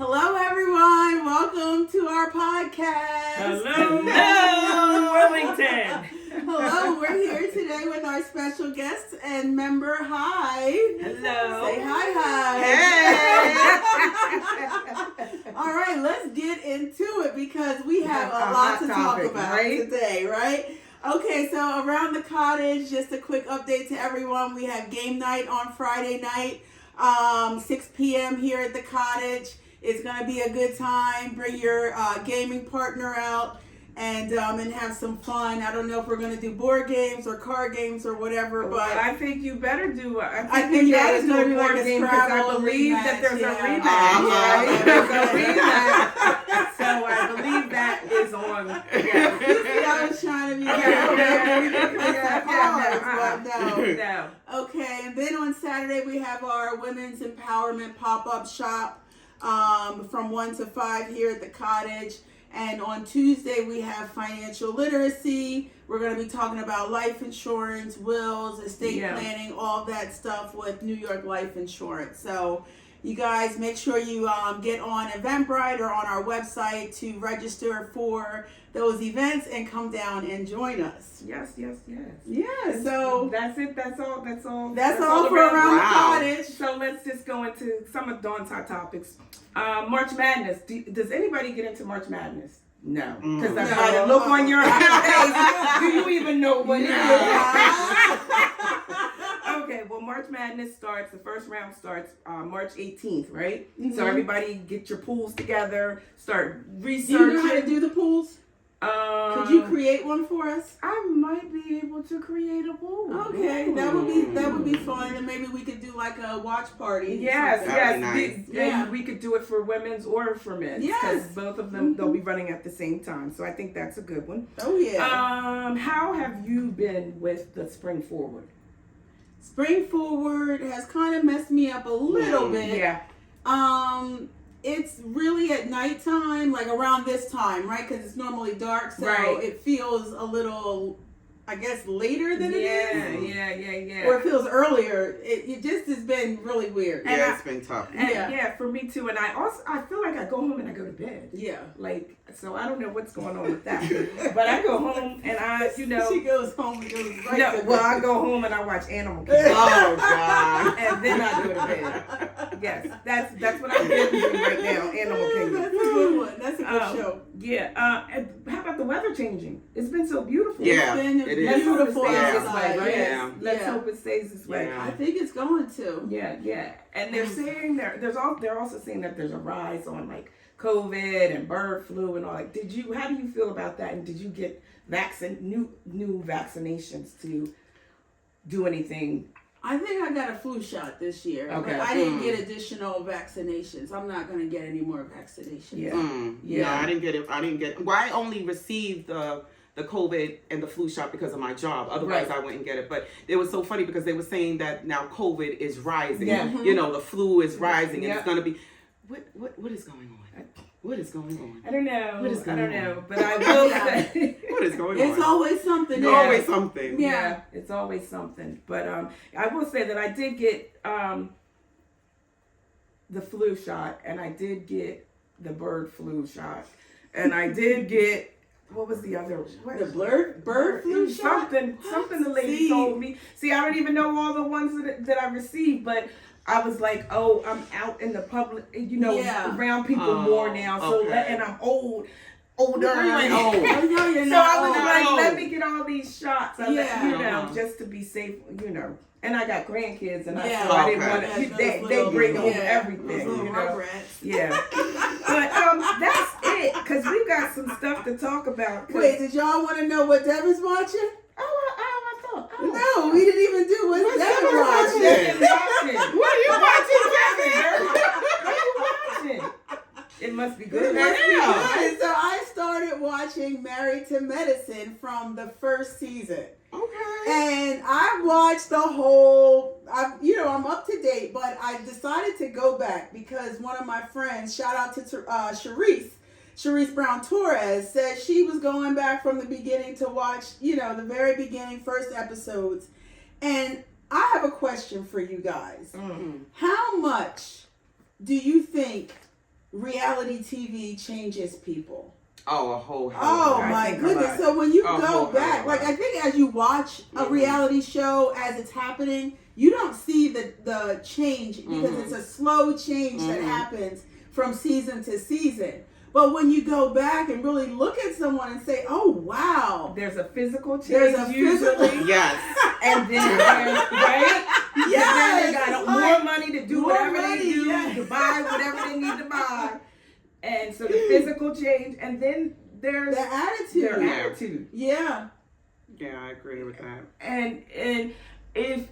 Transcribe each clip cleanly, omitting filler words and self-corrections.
Hello, everyone. Welcome to our podcast. Hello, Wellington. Hello, we're here today with our special guest and member. Hi. Hello. Say hi. Hey. All right, let's get into it because we have a lot to talk about today, right? Okay, so around the cottage, just a quick update to everyone. We have game night on Friday night, 6 p.m. here at the cottage. It's going to be a good time. Bring your gaming partner out and have some fun. I don't know if we're going to do board games or card games or whatever, but I think you better do. I think you gotta do a board game because I believe that there's a rematch. There's a rematch. So I believe that is on. I was trying to be No. Okay, and then on Saturday we have our Women's Empowerment Pop-Up Shop from 1 to 5 here at the cottage. And on Tuesday, we have financial literacy. We're going to be talking about life insurance, wills, estate planning, all that stuff with New York Life Insurance. So you guys make sure you get on Eventbrite or on our website to register for those events and come down and join us. Yes. Yeah, so that's it. That's all for around the cottage. So let's just go into some of Dawn's hot topics. March Madness. Does anybody get into March Madness? No, because I had a look on your face. Do you even know what it is? Okay, well, March Madness starts. The first round starts March 18th, right? Mm-hmm. So everybody get your pools together. Start researching. Do you know how to do the pools? Could you create one for us? I might be able to create a pool. Okay, that would be fun, and maybe we could do like a watch party. Yes. Nice. And we could do it for women's or for men's. Yes, because both of them they'll be running at the same time. So I think that's a good one. Oh yeah. How have you been with the Spring Forward? Spring Forward has kind of messed me up a little bit. Yeah. It's really at nighttime, like around this time, right? Because it's normally dark, so it feels a little, I guess, later than it is. Yeah. Or it feels earlier. It just has been really weird. Yeah, it's been tough. And for me too. And I feel like I go home and I go to bed. Yeah. Like, so I don't know what's going on with that. But I go home and she goes home and goes right to bed. Well, I go home and I watch Animal Kingdom. Oh, God. And then I go to bed. Yes, that's what I'm doing right now, Animal Kingdom. That's a good one. That's a good show. Yeah. And how about the weather changing? It's been so beautiful. Yeah, it is. Beautiful outside. Right? Yeah. Let's hope it stays this way. Yeah. I think it's going to. Yeah. And they're saying they're also saying that there's a rise on like COVID and bird flu and all. Like, how do you feel about that? And did you get new vaccinations to do anything? I think I got a flu shot this year. Okay. But I didn't get additional vaccinations. I'm not going to get any more vaccinations. Yeah. No, I didn't get it. Well, I only received the COVID and the flu shot because of my job. Otherwise, I wouldn't get it. But it was so funny because they were saying that now COVID is rising. Yeah. You know, the flu is rising, and it's going to be. What is going on? What is going on? I don't know. What is going on? I don't know. But I will say. What is going on? It's always something. It's always something. Yeah, it's always something. But I will say that I did get the flu shot, and I did get the bird flu shot, and I did get. What was the other? The bird flu shot? Something the lady told me. See, I don't even know all the ones that I received, but I was like, oh, I'm out in the public, around people more now. So and I'm older. You're so I was like, let me get all these shots. Just to be safe, And I got grandkids, and I didn't want to. They bring home everything, Yeah. But that's it, because we got some stuff to talk about. Wait, did y'all want to know what Devin's watching? I thought. No, we didn't even do what Devin watching. What are you watching, Devin? It must be good. It must be good. So I started watching Married to Medicine from the first season. Okay. And I watched the whole, I'm up to date, but I decided to go back because one of my friends, shout out to Sharice Brown Torres, said she was going back from the beginning to watch, the very beginning, first episodes. And I have a question for you guys. Mm-hmm. How much do you think reality TV changes people? Oh, a whole hell. Oh my goodness! So when you go back, like I think as you watch a reality show as it's happening, you don't see the change because it's a slow change that happens from season to season. But when you go back and really look at someone and say, "Oh wow," there's a physical change. There's a physical, yes, and then right, yes, they got more money to do whatever they do, to buy whatever they need to buy, and so the physical change, and then there's the attitude. Their attitude. Yeah. Yeah, I agree with that. And if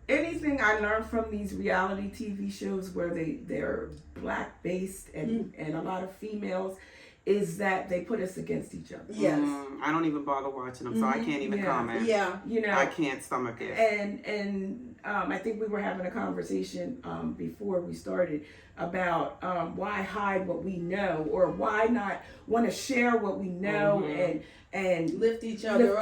anything I learned from these reality TV shows where they're black based and a lot of females is that they put us against each other. Yes. I don't even bother watching them, so I can't even comment. Yeah. You know, I can't stomach it. And I think we were having a conversation before we started about why hide what we know, or why not want to share what we know and lift each other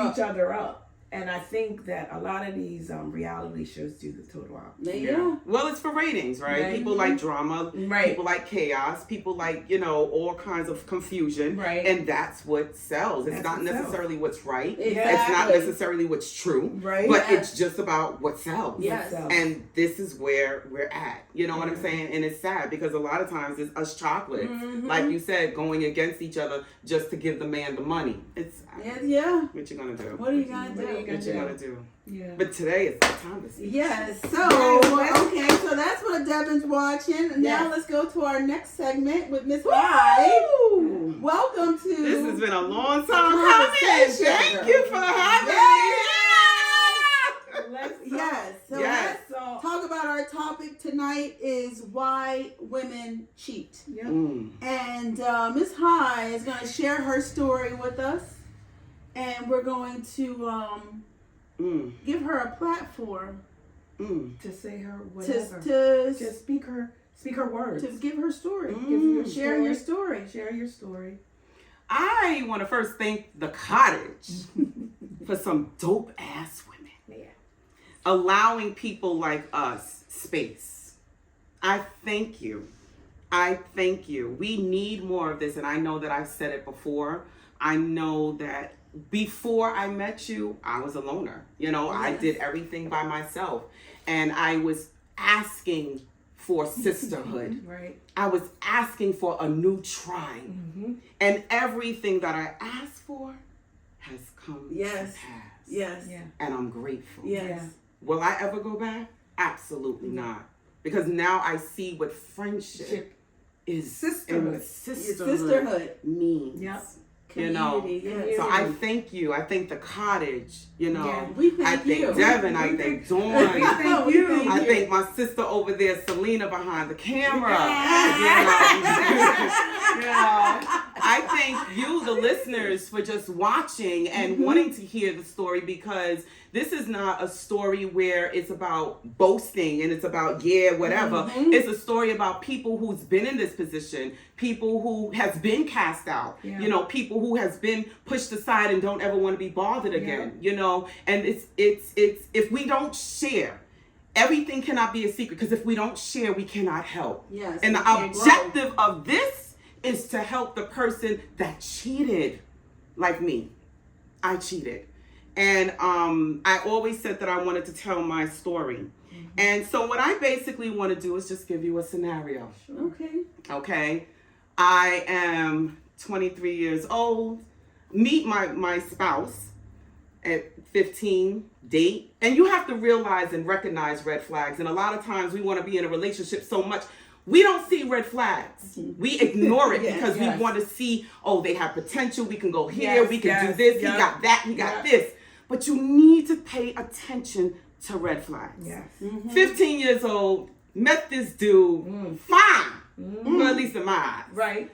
up. And I think that a lot of these reality shows do the total opposite. Yeah. Well, it's for ratings, right? People like drama. Right. People like chaos. People like, all kinds of confusion. Right. And that's what sells. It's That's not what necessarily what's right. Exactly. It's not necessarily what's true. Right. But it's just about what sells. Yes. And this is where we're at. You know what I'm saying? And it's sad because a lot of times it's us chocolates. Like you said, going against each other just to give the man the money. It's yeah. What you gonna do? What are you gonna do? What you gonna do? Yeah. But today is the time to speak. Yes. So okay, so that's what Devin's watching. Now let's go to our next segment with Miss Hyde. Welcome to. This has been a long time coming. Thank you for having me. Yes. So let's talk about our topic tonight is why women cheat. Yeah. And Miss Hyde is going to share her story with us, and we're going to give her a platform to say her whatever. To speak her words. To give her story. Share your story. Share your story. I want to first thank the cottage for some dope ass women. Yeah. Allowing people like us space. I thank you. I thank you. We need more of this, and I know that I've said it before. I know that before I met you, I was a loner. I did everything by myself, and I was asking for sisterhood. Right. I was asking for a new tribe, and everything that I asked for has come to pass. Yes. Yeah. And I'm grateful. Yes. Will I ever go back? Absolutely not. Because now I see what friendship is. Sisterhood. Sisterhood means. Yep. Community, yes. So I thank you. I thank the cottage. Yeah, we thank you. I thank Devin. I thank Dawn. Thank you. I thank my sister over there, Selena, behind the camera. I thank you, the listeners, for just watching and wanting to hear the story, because this is not a story where it's about boasting and it's about whatever. It's a story about people who's been in this position, people who has been cast out, people who has been pushed aside and don't ever want to be bothered again, and it's if we don't share, everything cannot be a secret, because if we don't share, we cannot help. Yes. And the objective of this is to help the person that cheated, like me. I cheated. And I always said that I wanted to tell my story. And so what I basically want to do is just give you a scenario. Okay. I am 23 years old. Meet my spouse at 15, date. And you have to realize and recognize red flags. And a lot of times we want to be in a relationship so much, we don't see red flags. We ignore it because we want to see, they have potential. We can go here. We can do this. He got that. He got this. But you need to pay attention to red flags. 15 years old, met this dude, fine. Well, at least in my eyes. Right.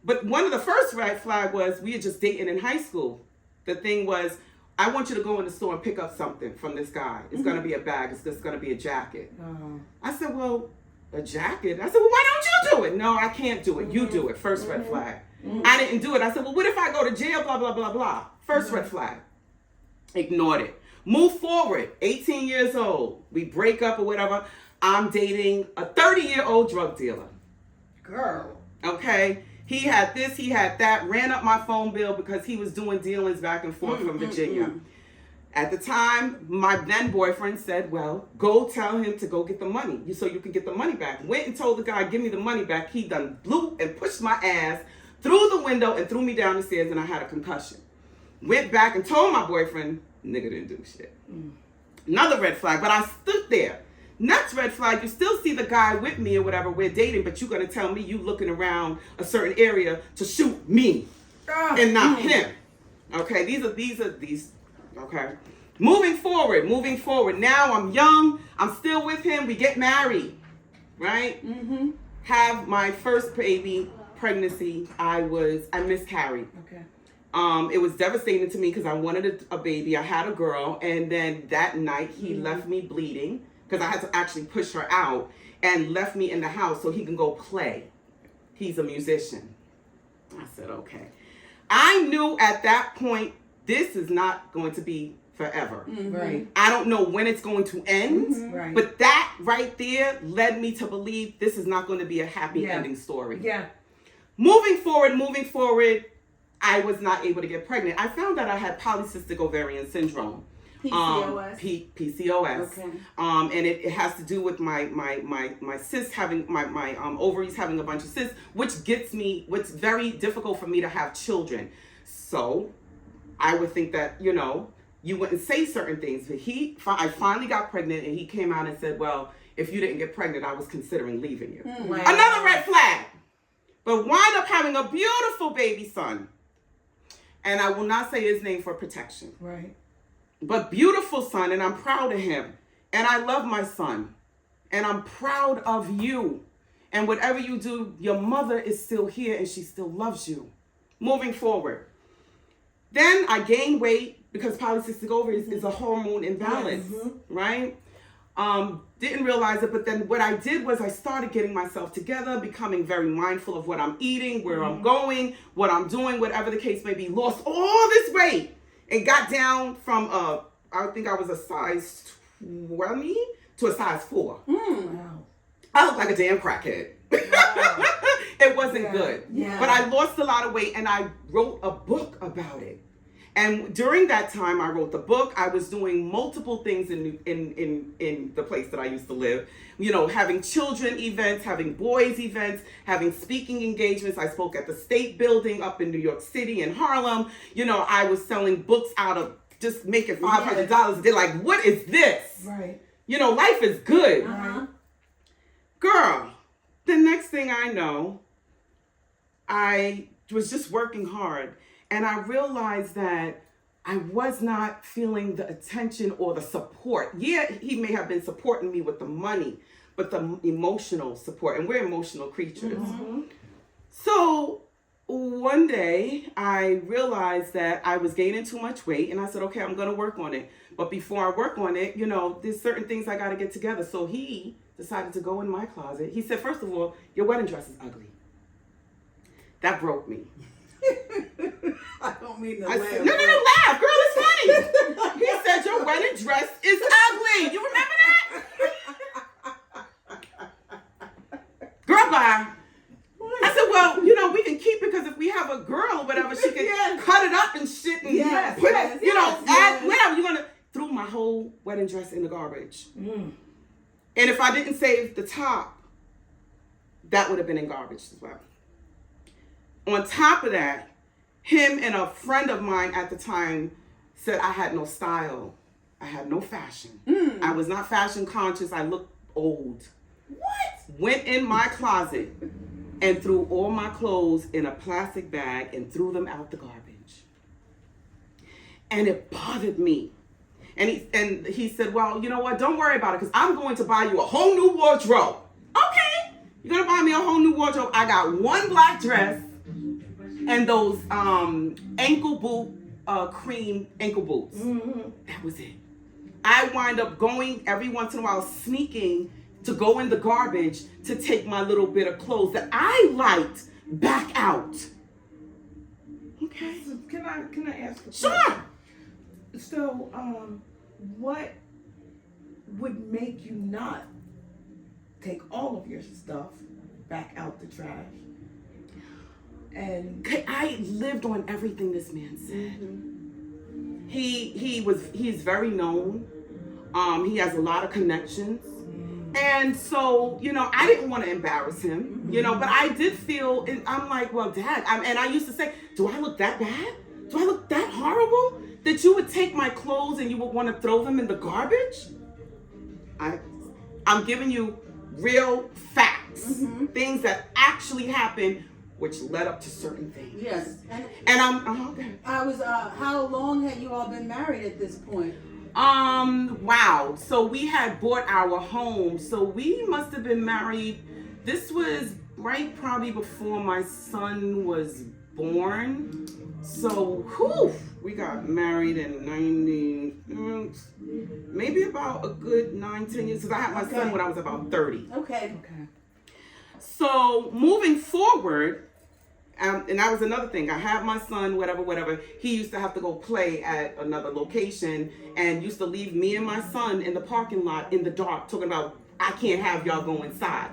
But one of the first red flag was we had just dating in high school. The thing was, I want you to go in the store and pick up something from this guy. It's going to be a bag. It's just going to be a jacket. I said, well, a jacket? I said, well, why don't you do it? No, I can't do it. You do it. First red flag. I didn't do it. I said, well, what if I go to jail? Blah, blah, blah, blah. First red flag. Ignored it. Move forward. 18 years old. We break up or whatever. I'm dating a 30-year-old drug dealer. Girl. Okay? He had this, he had that, ran up my phone bill because he was doing dealings back and forth from Virginia. At the time, my then boyfriend said, well, go tell him to go get the money so you can get the money back. Went and told the guy, give me the money back. He done blew and pushed my ass through the window and threw me down the stairs, and I had a concussion. Went back and told my boyfriend, nigga didn't do shit. Another red flag, but I stood there. Next red flag, you still see the guy with me or whatever, we're dating, but you're going to tell me you looking around a certain area to shoot me and not him. Okay, these are okay. Moving forward. Now I'm young, I'm still with him, we get married, right? Have my first baby pregnancy, I miscarried. Okay. It was devastating to me because I wanted a baby. I had a girl, and then that night he left me bleeding because I had to actually push her out, and left me in the house so he can go play. He's a musician. I said, okay. I knew at that point, this is not going to be forever. Right. I don't know when it's going to end, Right. but that right there led me to believe this is not going to be a happy ending story. Yeah. Moving forward, I was not able to get pregnant. I found that I had polycystic ovarian syndrome. PCOS. PCOS. Okay. And it has to do with my cysts having my ovaries having a bunch of cysts, which what's very difficult for me to have children. So I would think that, you wouldn't say certain things. But I finally got pregnant, and he came out and said, well, if you didn't get pregnant, I was considering leaving you. Wow. Another red flag. But wind up having a beautiful baby son. And I will not say his name for protection. Right. But beautiful son, and I'm proud of him. And I love my son. And I'm proud of you. And whatever you do, your mother is still here and she still loves you. Moving forward. Then I gained weight because polycystic ovaries is a hormone imbalance, right? Didn't realize it, but then what I did was I started getting myself together, becoming very mindful of what I'm eating, where I'm going, what I'm doing, whatever the case may be. Lost all this weight and got down from I think I was a size 20 to a size 4. Wow. I looked like a damn crackhead. Wow. It wasn't good. Yeah. But I lost a lot of weight, and I wrote a book about it. And during that time, I wrote the book. I was doing multiple things in the place that I used to live. Having children events, having boys events, having speaking engagements. I spoke at the State Building up in New York City and Harlem. I was selling books out of just making $500. They're like, what is this? Right. Life is good. Uh-huh. Girl, the next thing I know, I was just working hard. And I realized that I was not feeling the attention or the support. Yeah, he may have been supporting me with the money, but the emotional support. And we're emotional creatures. So one day I realized that I was gaining too much weight. And I said, okay, I'm going to work on it. But before I work on it, there's certain things I got to get together. So he decided to go in my closet. He said, first of all, your wedding dress is ugly. That broke me. I don't mean to I laugh. said, no, laugh, girl, it's funny. He said, your wedding dress is ugly. You remember that? Girl, bye. I said, well, we can keep it because if we have a girl or whatever, she can cut it up and shit and put it, add whatever. You're going to throw my whole wedding dress in the garbage. And if I didn't save the top, that would have been in garbage as well. On top of that, him and a friend of mine at the time said I had no style. I had no fashion. I was not fashion conscious. I looked old. What? Went in my closet and threw all my clothes in a plastic bag and threw them out the garbage. And it bothered me. And he said, well, you know what? Don't worry about it because I'm going to buy you a whole new wardrobe. Okay. You're going to buy me a whole new wardrobe. I got one black dress and those ankle boot, cream ankle boots. That was it. I wind up going every once in a while, sneaking to go in the garbage to take my little bit of clothes that I liked back out. Okay. So can I ask a question? Sure. So, what would make you not take all of your stuff back out the trash And I lived on everything this man said. Mm-hmm. He's very known. He has a lot of connections. And so, you know, I didn't want to embarrass him, you know, but I did feel, I'm like, well, Dad, and I used to say, do I look that bad? Do I look that horrible that you would take my clothes and you would want to throw them in the garbage? I'm giving you real facts, things that actually happened, which led up to certain things. Yes. And I'm, okay. How long had you all been married at this point? Wow. So we had bought our home. So we must have been married. This was right probably before my son was born. So, we got married in 90, maybe about a good 9-10 years. Because I had my son when I was about 30. Okay. So moving forward, and that was another thing. I had my son, whatever. He used to have to go play at another location and used to leave me and my son in the parking lot in the dark talking about, I can't have y'all go inside.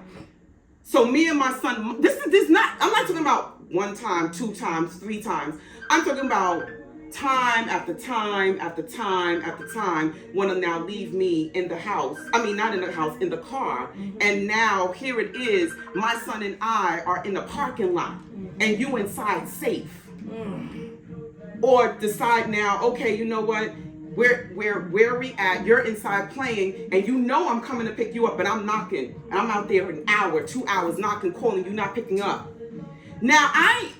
So me and my son, I'm not talking about 1 time, 2 times, 3 times. I'm talking about time after time after time after time want to now leave me in the house. I mean, not in the house, in the car. And now here it is, my son and I are in the parking lot and you inside safe. Or decide now, okay, you know what? Where we at? You're inside playing and you know I'm coming to pick you up, but I'm knocking. And I'm out there an hour, 2 hours knocking, calling, you not picking up. Now,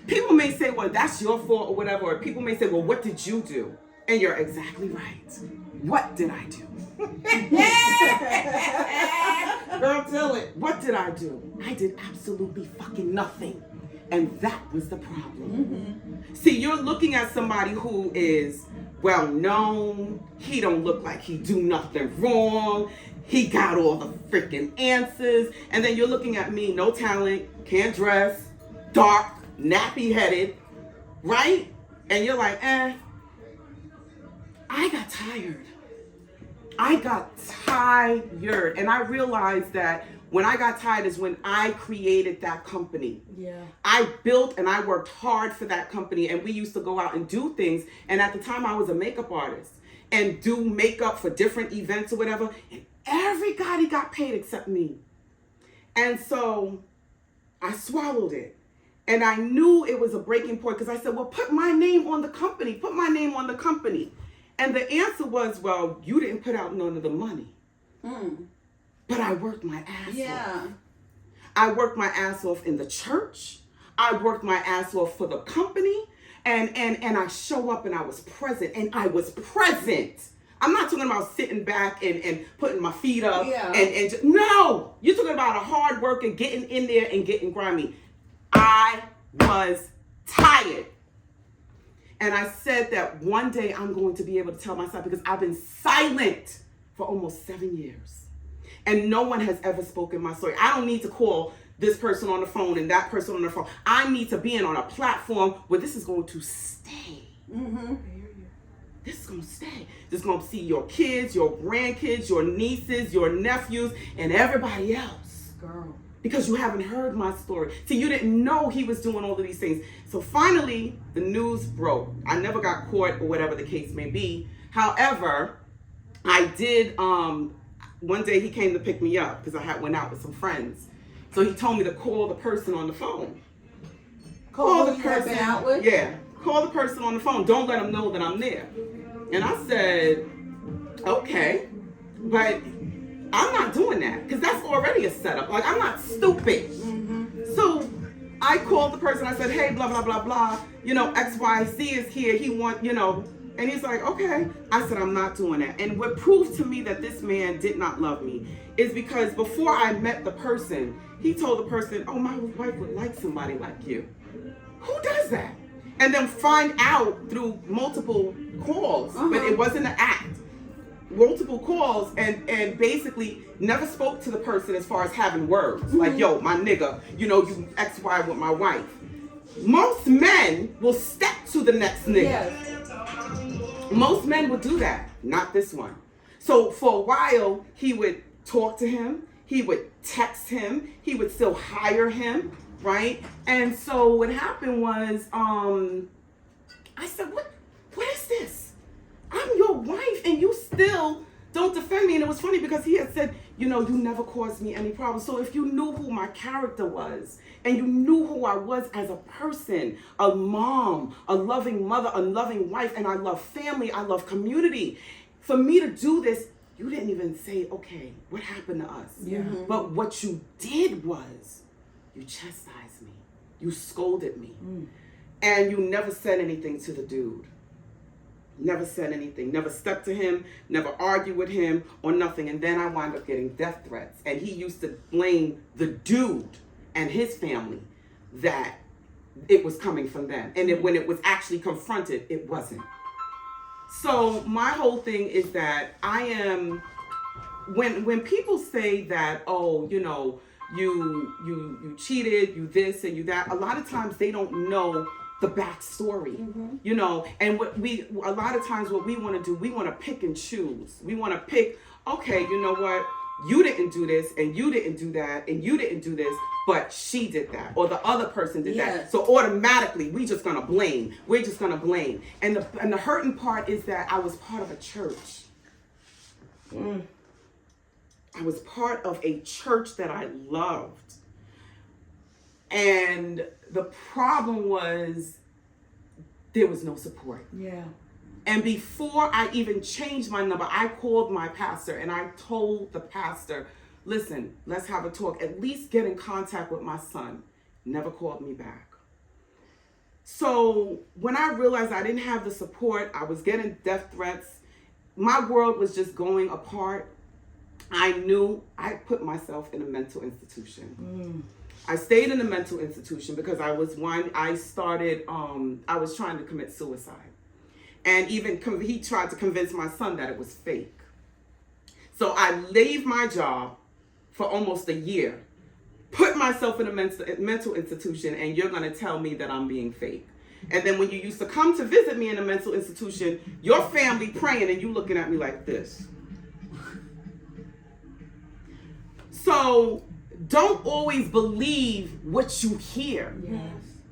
people may say, well, that's your fault or whatever, or people may say, well, what did you do? And you're exactly right. What did I do? Girl, tell it. What did I do? I did absolutely fucking nothing. And that was the problem. See, you're looking at somebody who is well known. He don't look like he do nothing wrong. He got all the freaking answers. And then you're looking at me, no talent, can't dress, dark, nappy headed, right? And you're like, I got tired. And I realized that when I got tired is when I created that company. Yeah. I built and I worked hard for that company, and we used to go out and do things. And at the time I was a makeup artist and do makeup for different events or whatever. And everybody got paid except me. And so I swallowed it. And I knew it was a breaking point because I said, well, put my name on the company. Put my name on the company. And the answer was, well, you didn't put out none of the money. But I worked my ass off. I worked my ass off in the church. I worked my ass off for the company. And I show up and I was present. And I was present. I'm not talking about sitting back and putting my feet up. No, you're talking about a hard work and getting in there and getting grimy. I was tired. And I said that one day I'm going to be able to tell myself, because I've been silent for almost 7 years. And no one has ever spoken my story. I don't need to call this person on the phone and that person on the phone. I need to be on a platform where this is going to stay. This is going to stay. This is going to see your kids, your grandkids, your nieces, your nephews, and everybody else. Girl. Because you haven't heard my story. See, you didn't know he was doing all of these things. So finally, the news broke. I never got caught or whatever the case may be. However, I did, one day he came to pick me up because I went out with some friends. So he told me to call the person on the phone. Call the person out with? Yeah. Call the person on the phone. Don't let them know that I'm there. And I said, okay, but I'm not doing that because that's already a setup. Like, I'm not stupid. So I called the person. I said, hey, blah, blah, blah, blah. You know, XYZ is here. He want, you know, and he's like, okay. I said, I'm not doing that. And what proved to me that this man did not love me is because before I met the person, he told the person, oh, my wife would like somebody like you. Who does that? And then find out through multiple calls, but it wasn't an act. Multiple calls and basically never spoke to the person as far as having words. Like, yo, my nigga, you know, you XY with my wife. Most men will step to the next nigga. Yes. Most men would do that. Not this one. So for a while, he would talk to him. He would text him. He would still hire him. right? And so what happened was, I said, what is this? I'm your wife and you still don't defend me. And it was funny because he had said, you never caused me any problems. So if you knew who my character was and you knew who I was as a person, a mom, a loving mother, a loving wife, and I love family, I love community. For me to do this, you didn't even say, okay, what happened to us? Yeah. But what you did was you chastised me. You scolded me. And you never said anything to the dude. Never said anything. Never stepped to him. Never argued with him or nothing. And then I wound up getting death threats. And he used to blame the dude and his family that it was coming from them. And when it was actually confronted, it wasn't. So my whole thing is that I am, when people say that, oh, you cheated, you this and you that, a lot of times they don't know the backstory, and a lot of times what we want to do, we want to pick and choose. We want to pick, okay, you know what? You didn't do this and you didn't do that and you didn't do this, but she did that or the other person did that. So automatically we're just gonna blame. We're just gonna blame. And the hurting part is that I was part of a church. I was part of a church that I loved. And the problem was there was no support. Yeah. And before I even changed my number, I called my pastor and I told the pastor, listen, let's have a talk. At least get in contact with my son. Never called me back. So when I realized I didn't have the support, I was getting death threats, my world was just going apart. I knew I put myself in a mental institution. I stayed in a mental institution because I was trying to commit suicide. And even he tried to convince my son that it was fake. So I leave my job for almost a year, put myself in a mental institution, and you're going to tell me that I'm being fake. And then when you used to come to visit me in a mental institution, your family praying and you looking at me like this. So don't always believe what you hear. Yes.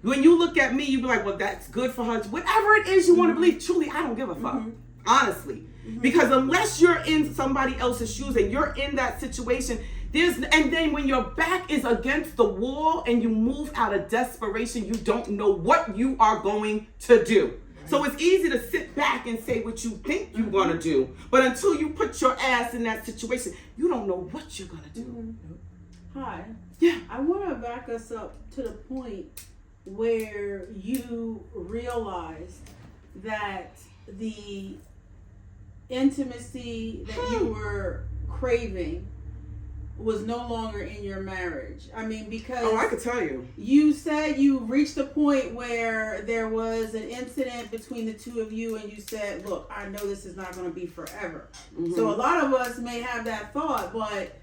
When you look at me, you be like, well, that's good for her. Whatever it is you want to believe, truly, I don't give a fuck. Honestly. Because unless you're in somebody else's shoes and you're in that situation, and then when your back is against the wall and you move out of desperation, you don't know what you are going to do. So it's easy to sit back and say what you think you're going to do. But until you put your ass in that situation, you don't know what you're going to do. Hi. Yeah. I want to back us up to the point where you realized that the intimacy that you were craving was no longer in your marriage. I mean, because I could tell you. You said you reached a point where there was an incident between the two of you and you said, look, I know this is not going to be forever. So a lot of us may have that thought, but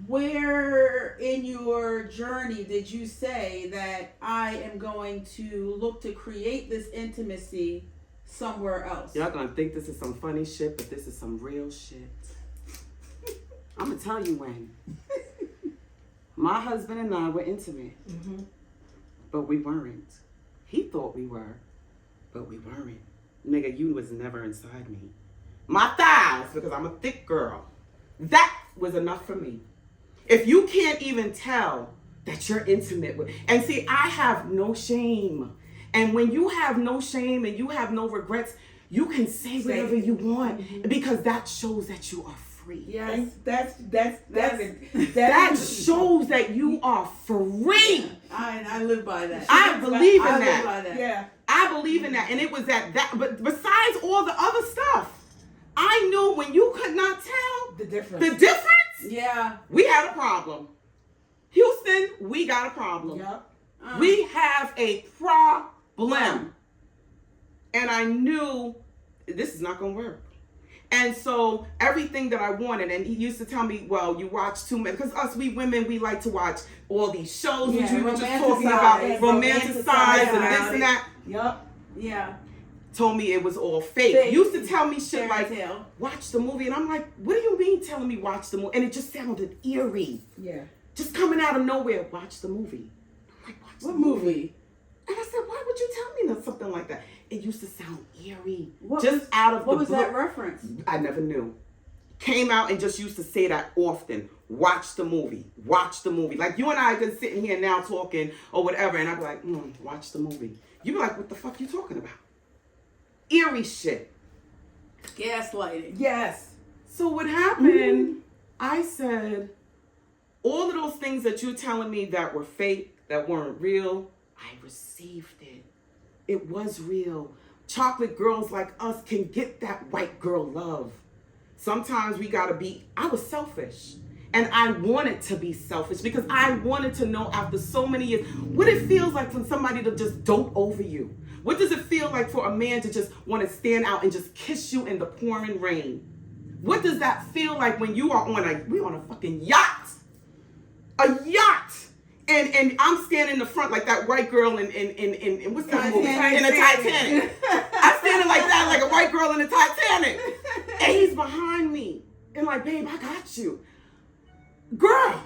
where in your journey did you say that I am going to look to create this intimacy somewhere else? Y'all gonna think this is some funny shit, but this is some real shit. I'm gonna tell you when. My husband and I were intimate, but we weren't. He thought we were, but we weren't. Nigga, you was never inside me. My thighs, because I'm a thick girl, that was enough for me. If you can't even tell that you're intimate with, and see, I have no shame. And when you have no shame and you have no regrets, you can say whatever you want because that shows that you are free. Yes, that shows that you are free. I live by that. I believe in I that. live by that. Yeah. I believe in that. And it was that, but besides all the other stuff, I knew when you could not tell the difference. Yeah. We had a problem. Houston, we got a problem. Yep. We have a problem. And I knew this is not going to work. And so everything that I wanted, and he used to tell me, well, you watch too many, because us, we women, we like to watch all these shows, which we were just talking about, romanticize and this and that. Yep. Yeah. Told me it was all fake. Used to tell me shit like, watch the movie. And I'm like, what do you mean telling me watch the movie? And it just sounded eerie. Yeah. Just coming out of nowhere, watch the movie. What movie? And I said, why would you tell me something like that? It used to sound eerie. What was that reference? I never knew. Came out and just used to say that often. Watch the movie. Watch the movie. Like you and I could sitting here now talking or whatever, and I'd be like, watch the movie. You'd be like, what the fuck you talking about? Eerie shit. Gaslighting. Yes. So what happened, I said, all of those things that you're telling me that were fake, that weren't real, I received it. It was real. Chocolate girls like us can get that white girl love. Sometimes we gotta be, I was selfish. And I wanted to be selfish because I wanted to know after so many years what it feels like for somebody to just dote over you. What does it feel like for a man to just want to stand out and just kiss you in the pouring rain? What does that feel like when you are we're on a fucking yacht? A yacht! And I'm standing in the front like that white girl in what's that movie? In the Titanic. I'm standing like that, like a white girl in the Titanic. And he's behind me. And like, babe, I got you. Girl,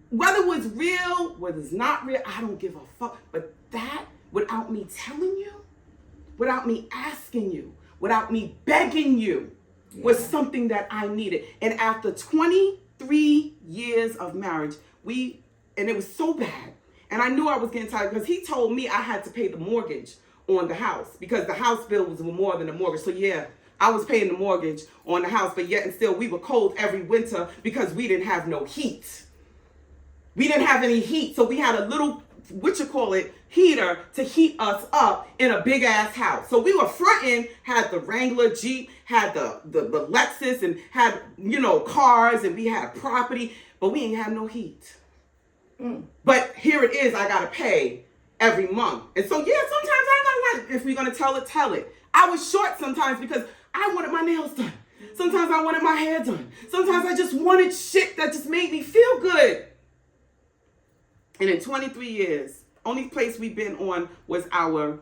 whether it was real, whether it's not real, I don't give a fuck. But that, without me telling you, without me asking you, without me begging you, was something that I needed. And after 23 years of marriage, and it was so bad. And I knew I was getting tired because he told me I had to pay the mortgage on the house because the house bill was more than the mortgage. So yeah, I was paying the mortgage on the house, but yet and still we were cold every winter because we didn't have no heat. We didn't have any heat. So we had a little, heater to heat us up in a big ass house. So we were fronting, had the Wrangler Jeep, had the Lexus, and had, cars, and we had property, but we ain't have no heat. But here it is, I gotta pay every month. And so yeah, sometimes I ain't gonna lie, if we're gonna tell it. I was short sometimes because I wanted my nails done. Sometimes I wanted my hair done. Sometimes I just wanted shit that just made me feel good. And in 23 years, only place we've been on was our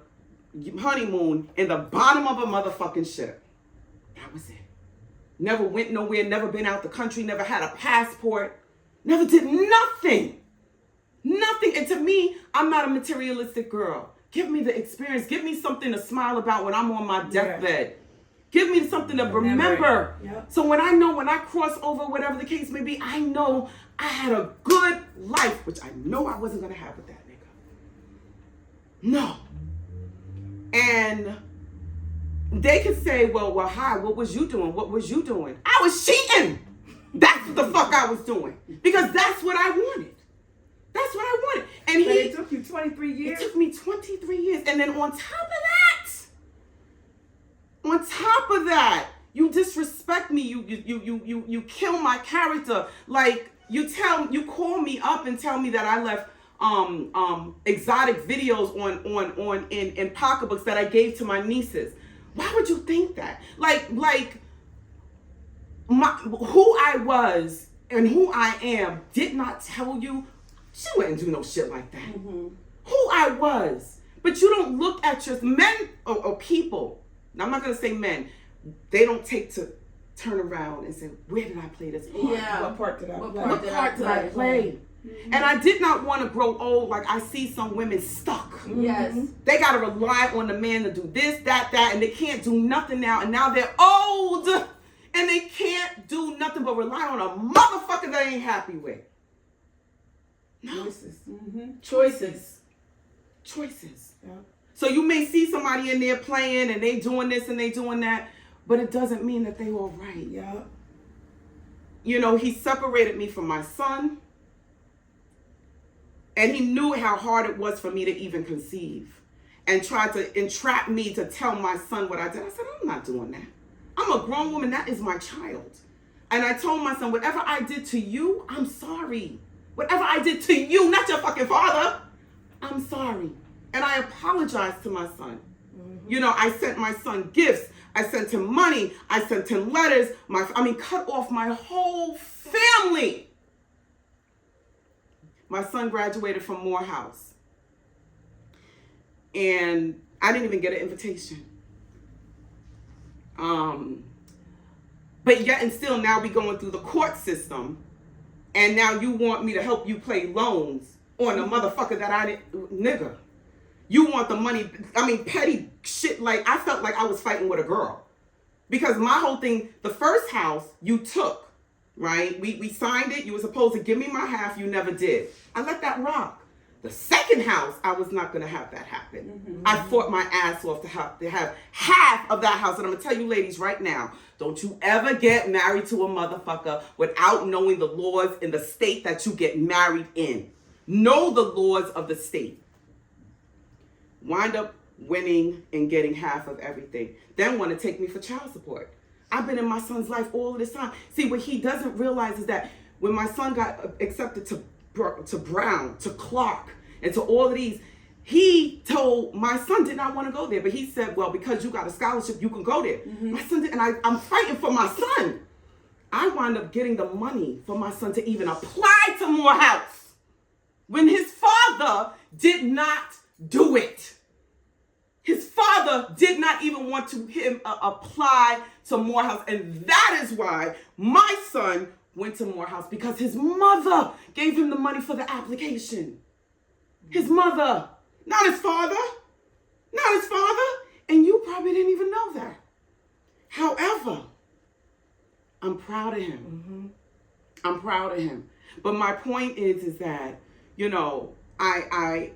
honeymoon in the bottom of a motherfucking ship. That was it. Never went nowhere, never been out the country, never had a passport, never did nothing. Nothing. And to me, I'm not a materialistic girl. Give me the experience. Give me something to smile about when I'm on my deathbed. Give me something to remember. Yep. So when I cross over, whatever the case may be, I know I had a good life, which I know I wasn't going to have with that nigga. No. And they could say, well, hi, what was you doing? What was you doing? I was cheating. That's what the fuck I was doing. Because that's what I wanted. That's what I wanted. And it took you 23 years? It took me 23 years. And then on top of that, you disrespect me. You kill my character. Like you call me up and tell me that I left exotic videos in pocketbooks that I gave to my nieces. Why would you think that? Like who I was and who I am did not tell you. She wouldn't do no shit like that. Mm-hmm. Who I was. But you don't look at your men or people. Now, I'm not going to say men. They don't take to turn around and say, where did I play this part? Yeah. What part did I play? What part did I play? Mm-hmm. And I did not want to grow old like I see some women stuck. Yes. They got to rely on the man to do this, that, and they can't do nothing now. And now they're old and they can't do nothing but rely on a motherfucker they ain't happy with. No. Choices. Mm-hmm. Choices. Yeah. So you may see somebody in there playing and they doing this and they doing that, but it doesn't mean that they all right. Yeah. He separated me from my son. And he knew how hard it was for me to even conceive. And tried to entrap me to tell my son what I did. I said, I'm not doing that. I'm a grown woman. That is my child. And I told my son, whatever I did to you, I'm sorry. Whatever I did to you, not your fucking father, I'm sorry. And I apologized to my son. Mm-hmm. I sent my son gifts. I sent him money. I sent him letters. Cut off my whole family. My son graduated from Morehouse. And I didn't even get an invitation. But yet and still now we going through the court system. And now you want me to help you pay loans on the motherfucker that I didn't, nigga. You want the money, I mean, petty shit. Like, I felt like I was fighting with a girl. Because my whole thing, the first house you took, right? We signed it. You were supposed to give me my half. You never did. I let that rock. The second house, I was not going to have that happen. I fought my ass off to have half of that house. And I'm going to tell you ladies right now, don't you ever get married to a motherfucker without knowing the laws in the state that you get married in. Know the laws of the state. Wind up winning and getting half of everything. Then want to take me for child support. I've been in my son's life all of this time. See, what he doesn't realize is that when my son got accepted to Brown, to Clark, and to all of these, he told my son did not want to go there, but he said, well, because you got a scholarship, you can go there. My son did, and I'm fighting for my son. I wound up getting the money for my son to even apply to Morehouse when his father did not do it. His father did not even want to apply to Morehouse, and that is why my son went to Morehouse, because his mother gave him the money for the application. His mother, not his father, not his father, and you probably didn't even know that. However, I'm proud of him. I'm proud of him. But my point is that, you know, I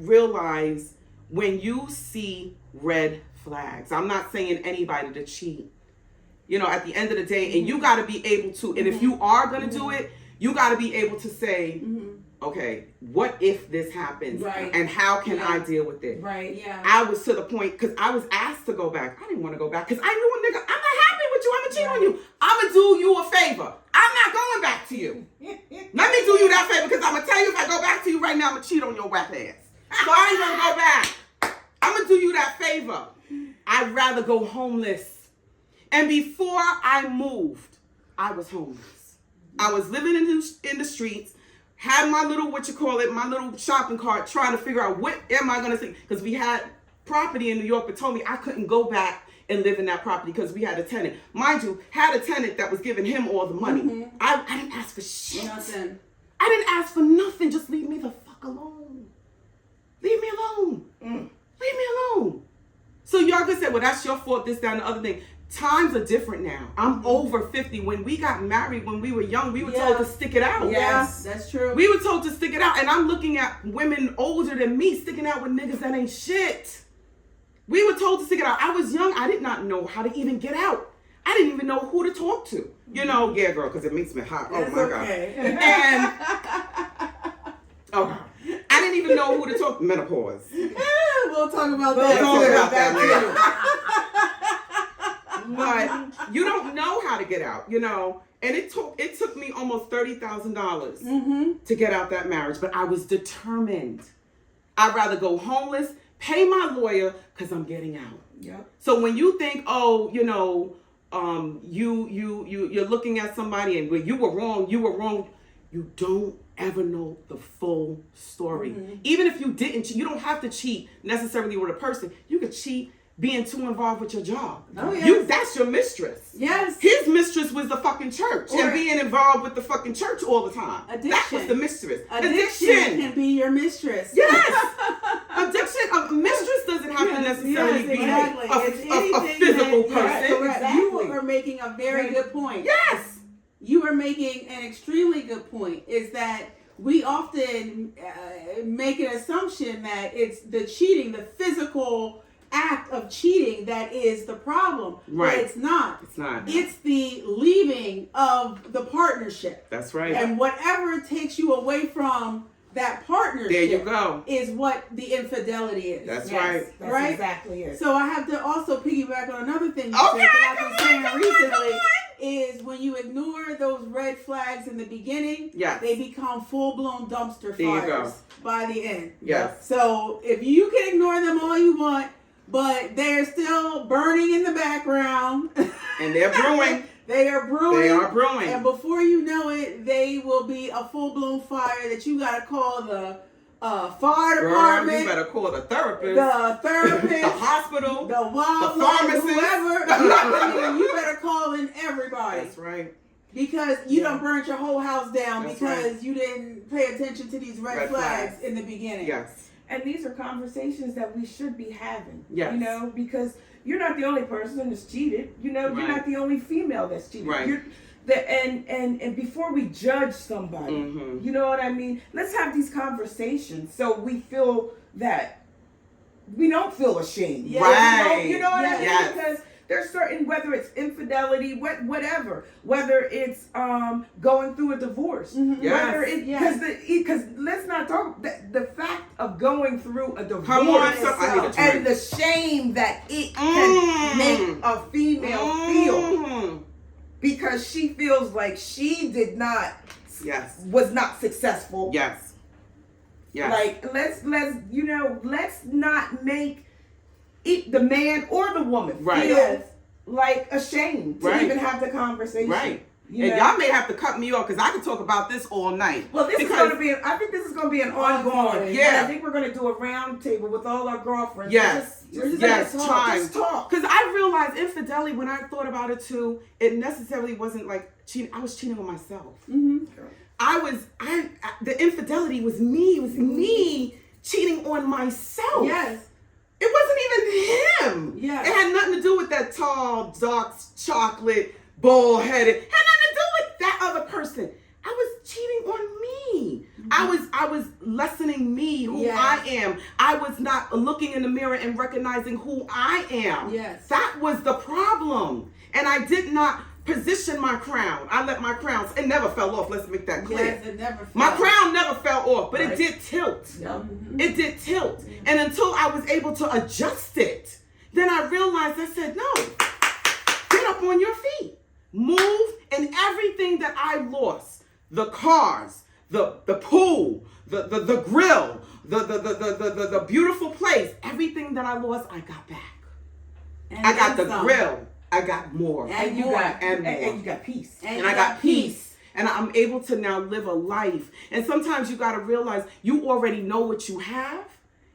realize when you see red flags, I'm not saying anybody to cheat. You know, at the end of the day, and you got to be able to, and if you are going to do it, you got to be able to say, okay, what if this happens? Right. And how can I deal with it? Right, yeah. I was to the point, because I was asked to go back. I didn't want to go back, because I knew a nigga, I'm not happy with you. I'm going to cheat on you. I'm going to do you a favor. I'm not going back to you. Let me do you that favor, because I'm going to tell you, if I go back to you right now, I'm going to cheat on your whack ass. So I ain't going to go back. I'm going to do you that favor. I'd rather go homeless. And before I moved, I was homeless. I was living in the streets, had my little, my little shopping cart, trying to figure out what am I going to say. Because we had property in New York, but told me I couldn't go back and live in that property because we had a tenant. Mind you, had a tenant that was giving him all the money. I didn't ask for shit. Nothing. I didn't ask for nothing. Just leave me the fuck alone. Leave me alone. Leave me alone. So y'all could say, well, that's your fault, this, that, and the other thing. Times are different now. I'm over 50. When we got married, when we were young, we were told to stick it out. Yes, that's true. We were told to stick it out. And I'm looking at women older than me sticking out with niggas that ain't shit. We were told to stick it out. I was young. I did not know how to even get out. I didn't even know who to talk to. You know, yeah, girl, because it makes me hot. Oh, my God. And, oh, I didn't even know who to talk to. Menopause. We'll talk about We'll that. talk about that later. But you don't know how to get out, you know. And it took me almost $30,000 to get out that marriage. But I was determined. I'd rather go homeless, pay my lawyer, because I'm getting out. Yep. So when you think, oh, you know, you're looking at somebody and when you were wrong, you don't ever know the full story. Even if you didn't, you don't have to cheat necessarily with a person. You could cheat being too involved with your job. Oh, yes. That's your mistress. Yes. His mistress was the fucking church and being involved with the fucking church all the time. Addiction. That was the mistress. Addiction can be your mistress. Yes. Addiction. A mistress doesn't have to necessarily be a physical person. Exactly. You are making a very good point. Yes. You are making an extremely good point, is that we often make an assumption that it's the cheating, the physical act of cheating that is the problem. Right. But it's not. It's not. It's the leaving of the partnership. That's right. And whatever takes you away from that partnership, there you go, is what the infidelity is. That's right. That's right? exactly it. So I have to also piggyback on another thing you said that I've been saying recently, is when you ignore those red flags in the beginning, they become full-blown dumpster fires by the end. Yes. So if you can ignore them all you want, but they're still burning in the background. And they're brewing. They are brewing. They are brewing. And before you know it, they will be a full-blown fire that you got to call the fire department. Girl, you better call the therapist. The hospital. The wildlife. The pharmacist. Whoever. You better call in everybody. That's right. Because you done burned your whole house down because right. you didn't pay attention to these red flags in the beginning. Yes. And these are conversations that we should be having. Yes. You know, because you're not the only person that's cheated. You know, you're not the only female that's cheated. Right. And before we judge somebody, you know what I mean? Let's have these conversations so we feel that we don't feel ashamed. Yeah. Right. You know what I mean? Yes. Because there's certain, whether it's infidelity, whatever, whether it's going through a divorce, whether it, because let's not talk the fact of going through a divorce and the shame that it can make a female feel because she feels like she did not, was not successful. Yes. Yes. Like let's not make the man or the woman feel like ashamed to even have the conversation. Right. And y'all may have to cut me off because I can talk about this all night. Well, I think this is going to be an ongoing. Yeah. I think we're going to do a round table with all our girlfriends. Yes. Just talk. Because I realized infidelity, when I thought about it too, it necessarily wasn't like cheating. I was cheating on myself. The infidelity was me. It was me cheating on myself. Yes. It wasn't even him. Yeah. It had nothing to do with that tall, dark, chocolate, bald-headed. It had nothing to do with that other person. I was cheating on me. I was lessening me, who I am. I was not looking in the mirror and recognizing who I am. Yes. That was the problem. And I did not position my crown. I let my crown, it never fell off. Let's make that clear. Yes, it never fell. My crown never fell off, but it did tilt. It did tilt. And until I was able to adjust it, then I realized, I said, no, get up on your feet. Move, and everything that I lost, the cars, the pool, the grill, the beautiful place, everything that I lost, I got back. And I got the grill. I got more. And you got peace. And I got peace. And I'm able to now live a life. And sometimes you got to realize you already know what you have.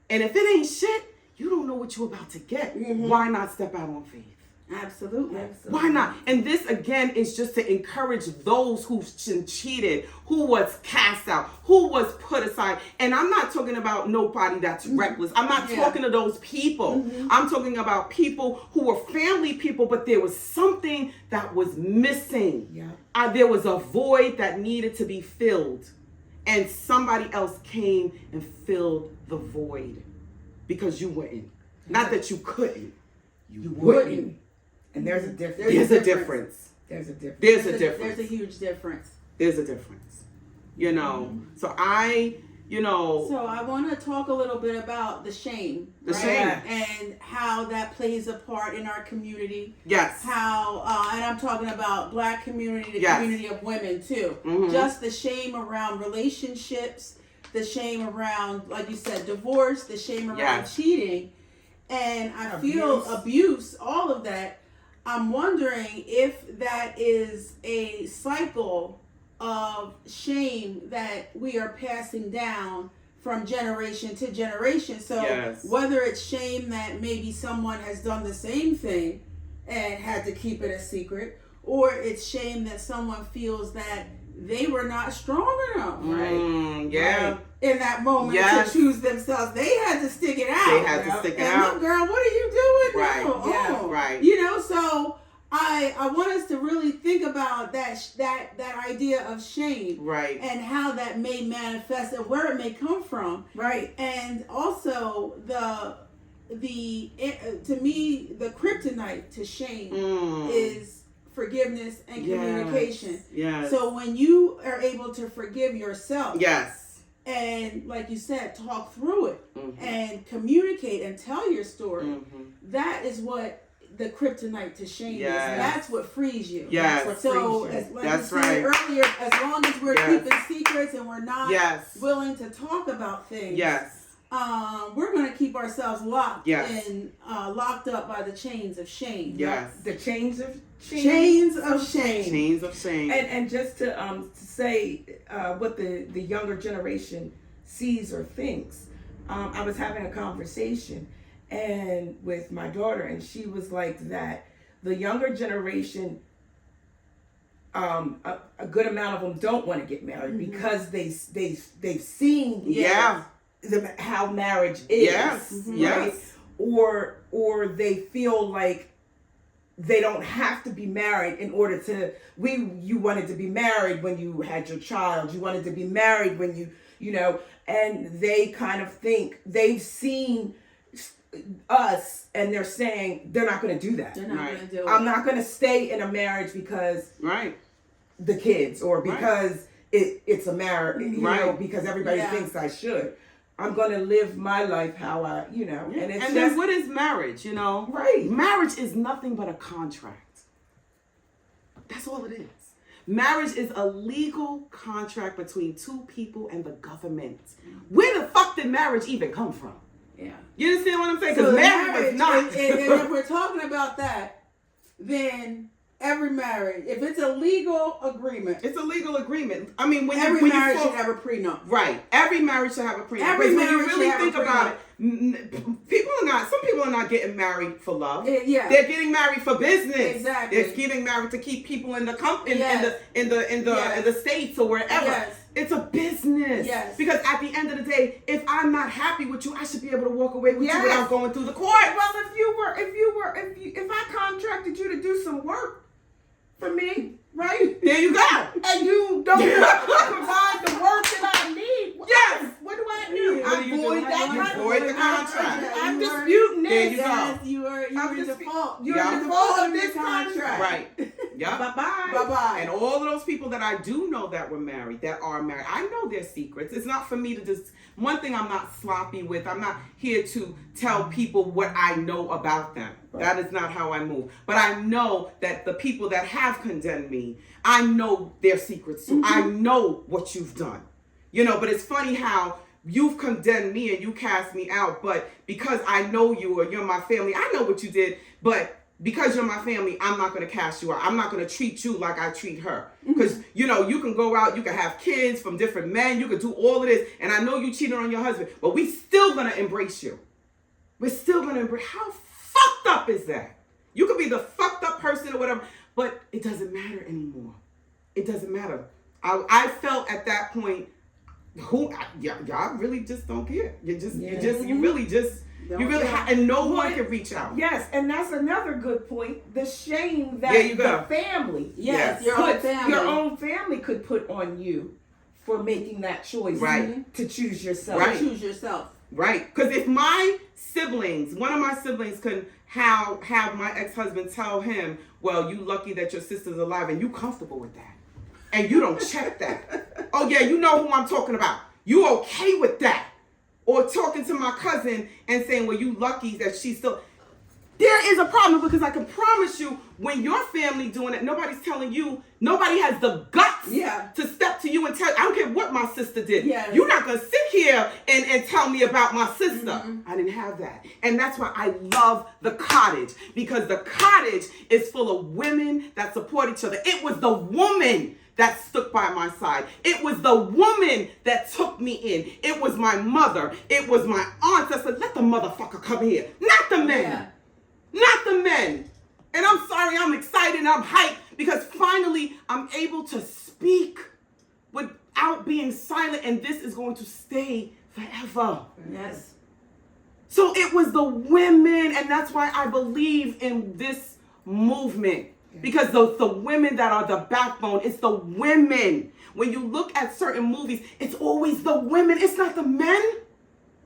And if it ain't shit, you don't know what you're about to get. Why not step out on faith? Absolutely. Why not? And this again is just to encourage those who've cheated, who was cast out, who was put aside. And I'm not talking about nobody that's reckless. I'm not talking to those people. I'm talking about people who were family people, but there was something that was missing. There was a void that needed to be filled. And somebody else came and filled the void because you wouldn't. Not that you couldn't. You wouldn't. And there's a difference. There's a difference. There's a difference. There's a difference. There's a huge difference. There's a difference. You know. So So I want to talk a little bit about the shame. The shame. And how that plays a part in our community. Yes. How, and I'm talking about Black community, the community of women too. Just the shame around relationships, the shame around, like you said, divorce, the shame around cheating. And I feel abuse, all of that. I'm wondering if that is a cycle of shame that we are passing down from generation to generation. So whether it's shame that maybe someone has done the same thing and had to keep it a secret, or it's shame that someone feels that they were not strong enough, in that moment to choose themselves. They had to stick it out. Look, girl, what are you doing now? You know, so I want us to really think about that idea of shame, and how that may manifest and where it may come from, and also to me the kryptonite to shame is forgiveness and communication. So when you are able to forgive yourself, and like you said, talk through it and communicate and tell your story, that is what the kryptonite to shame is. That's what frees you. So like you said earlier, as long as we're keeping secrets and we're not willing to talk about things, we're going to keep ourselves locked and locked up by the chains of shame. The chains of shame. Chains of shame. Chains of shame. And just to say what the younger generation sees or thinks, I was having a conversation and with my daughter, and she was like that the younger generation a good amount of them don't want to get married because they've seen how marriage is, right? Or they feel like they don't have to be married in order to. You wanted to be married when you had your child. You wanted to be married when you know, and they kind of think they've seen us and they're saying they're not going to do that. They're not going to do it. I'm not going to stay in a marriage because the kids or because it's a marriage, you know, because everybody thinks I should. I'm going to live my life how I, you know. And then what is marriage, you know? Right. Marriage is nothing but a contract. That's all it is. Marriage is a legal contract between two people and the government. Where the fuck did marriage even come from? Yeah. You understand what I'm saying? Because marriage was not. And if we're talking about that, then every marriage, if it's a legal agreement. It's a legal agreement. I mean, when every marriage should have a prenup. Right. Every marriage should have a prenup. Every marriage when you really should have think a prenup. about it, some people are not getting married for love. Yeah. They're getting married for business. Exactly. They're getting married to keep people in the company, in the states or wherever. Yes. It's a business. Yes. Because at the end of the day, if I'm not happy with you, I should be able to walk away with you without going through the court. Well, if I contracted you to do some work for me, right? There you go. And you don't provide the work that I need. Yes. What do I do? I void that contract. You void the contract. I'm disputing this. There you go. Yes, you are in default. You're in default of this contract. Right. Yeah. Bye-bye. Bye-bye. And all of those people that I do know that were married, that are married, I know their secrets. It's not for me to just, one thing I'm not sloppy with, I'm not here to tell people what I know about them. Right. That is not how I move. But I know that the people that have condemned me, I know their secrets too. I know what you've done. You know, but it's funny how you've condemned me and you cast me out, but because I know you or you're my family, I know what you did, but because you're my family, I'm not going to cast you out. I'm not going to treat you like I treat her. Because, you know, you can go out, you can have kids from different men, you can do all of this, and I know you cheated on your husband, but we still going to embrace you. We're still going to embrace. How fucked up is that? You could be the fucked up person or whatever, but it doesn't matter anymore. It doesn't matter. I felt at that point, y'all really just don't care. You really and no one can reach out. Yes, and that's another good point. The shame that the family, your own family could put on you for making that choice, to choose yourself. Right. Choose yourself. Right. Because if my siblings, one of my siblings could have my ex-husband tell him, well, you lucky that your sister's alive and you comfortable with that. And you don't check that. Oh yeah, you know who I'm talking about. You okay with that? Or talking to my cousin and saying, well, you lucky that she's still. There is a problem because I can promise you when your family doing it, nobody's telling you, nobody has the guts to step to you and tell, I don't care what my sister did. Yes. You're not going to sit here and tell me about my sister. I didn't have that. And that's why I love the cottage, because the cottage is full of women that support each other. It was the woman that stuck by my side. It was the woman that took me in. It was my mother. It was my aunt that said, let the motherfucker come here. Not the men. Yeah. Not the men. And I'm sorry, I'm excited, I'm hyped, because finally I'm able to speak without being silent, and this is going to stay forever. Yes. So it was the women, and that's why I believe in this movement. Because the women that are the backbone, it's the women. When you look at certain movies, it's always the women. It's not the men.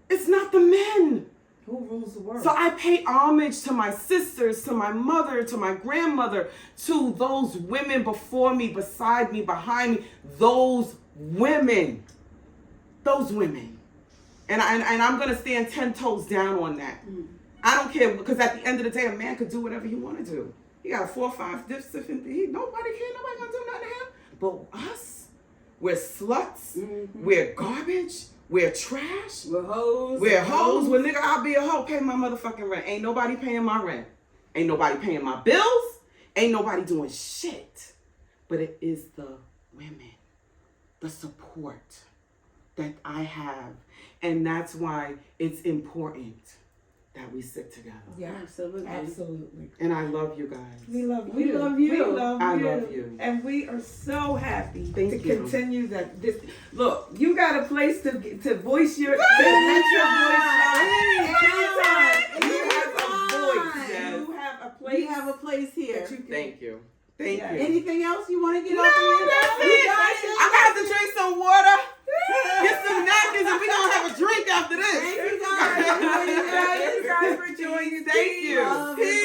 It's not the men. Who rules the world? So I pay homage to my sisters, to my mother, to my grandmother, to those women before me, beside me, behind me. Those women. Those women. And I'm going to stand 10 toes down on that. I don't care, because at the end of the day, a man could do whatever he want to do. He got 4 or 5 different things. Nobody gonna do nothing to him. But us, we're sluts. We're garbage. We're trash. We're hoes. We're hoes. Well, nigga, I'll be a hoe. Pay my motherfucking rent. Ain't nobody paying my rent. Ain't nobody paying my bills. Ain't nobody doing shit. But it is the women, the support that I have. And that's why it's important. that we sit together. Yeah, absolutely. Absolutely. And I love you guys. We love you. We love you. We love I you. love you. And we are so happy Thank to you. continue that. Look, you got a place to voice your, to let your voice out. Anytime. You have a voice. Yes. You have a place. We have a place here. That you can, Thank you. Thank you. Anything else you want to get No, off your that's it. I'm gonna have to drink some water, get some napkins, and we're gonna have a drink after this. Thank you guys. Thank you guys for joining. Thank you. Love and